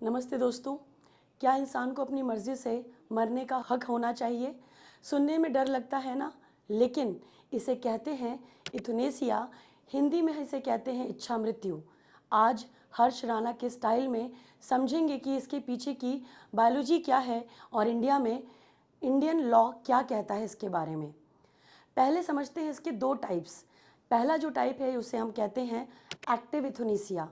नमस्ते दोस्तों। क्या इंसान को अपनी मर्जी से मरने का हक होना चाहिए? सुनने में डर लगता है ना, लेकिन इसे कहते हैं इथनेसिया। हिंदी में इसे कहते हैं इच्छा मृत्यु। आज हर्ष राणा के स्टाइल में समझेंगे कि इसके पीछे की बायोलॉजी क्या है और इंडिया में इंडियन लॉ क्या कहता है इसके बारे में। पहले समझते हैं इसके दो टाइप्स। पहला जो टाइप है उसे हम कहते हैं एक्टिव इथनेसिया।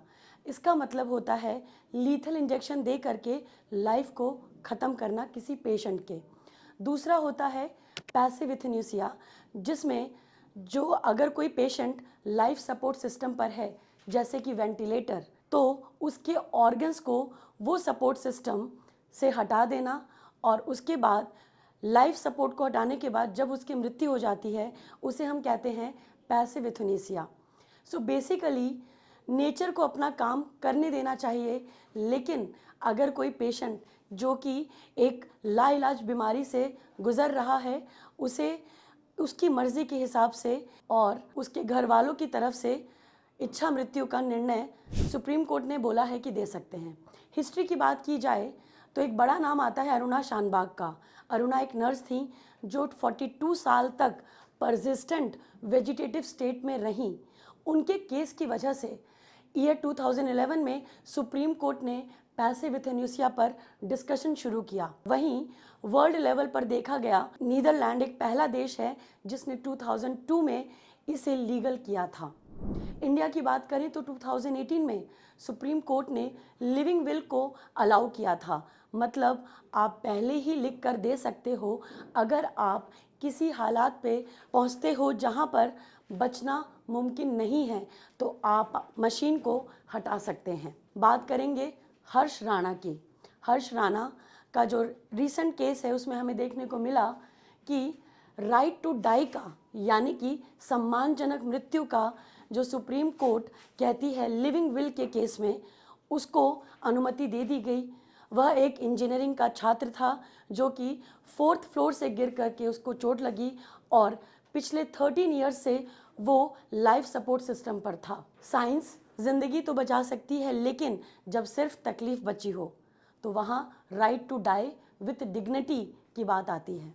इसका मतलब होता है लीथल इंजेक्शन दे करके लाइफ को ख़त्म करना किसी पेशेंट के। दूसरा होता है पैसिव इथनेसिया, जिसमें जो अगर कोई पेशेंट लाइफ सपोर्ट सिस्टम पर है, जैसे कि वेंटिलेटर, तो उसके ऑर्गन्स को वो सपोर्ट सिस्टम से हटा देना और उसके बाद लाइफ सपोर्ट को हटाने के बाद जब उसकी मृत्यु हो जाती है उसे हम कहते हैं पैसिव इथनेसिया। सो बेसिकली नेचर को अपना काम करने देना चाहिए, लेकिन अगर कोई पेशेंट जो कि एक लाइलाज बीमारी से गुजर रहा है, उसे उसकी मर्जी के हिसाब से और उसके घर वालों की तरफ से इच्छा मृत्यु का निर्णय सुप्रीम कोर्ट ने बोला है कि दे सकते हैं। हिस्ट्री की बात की जाए तो एक बड़ा नाम आता है अरुणा शानबाग का। अरुणा एक नर्स थी जो 42 साल तक परसिस्टेंट वेजिटेटिव स्टेट में रहीं। उनके केस की वजह से ईयर 2011 में सुप्रीम कोर्ट ने पैसिव इथनेसिया पर डिस्कशन शुरू किया। वहीं वर्ल्ड लेवल पर देखा गया, नीदरलैंड एक पहला देश है जिसने 2002 में इसे लीगल किया था। इंडिया की बात करें तो 2018 में सुप्रीम कोर्ट ने लिविंग विल को अलाउ किया था। मतलब आप पहले ही लिख कर दे सकते हो, अगर आप किसी हालात पे पहुंचते हो जहां पर बचना मुमकिन नहीं है तो आप मशीन को हटा सकते हैं। बात करेंगे हर्ष राणा की। हर्ष राणा का जो रीसेंट केस है उसमें हमें देखने को मिला कि राइट टू डाई का, यानी कि सम्मानजनक मृत्यु का जो सुप्रीम कोर्ट कहती है लिविंग विल के केस में, उसको अनुमति दे दी गई। वह एक इंजीनियरिंग का छात्र था जो कि 4th फ्लोर से गिर करके उसको चोट लगी और पिछले 13 ईयर्स से वो लाइफ सपोर्ट सिस्टम पर था। साइंस जिंदगी तो बचा सकती है, लेकिन जब सिर्फ तकलीफ बची हो तो वहाँ right to die with dignity की बात आती है।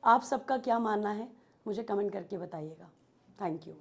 आप सबका क्या मानना है मुझे कमेंट करके बताइएगा। Thank you.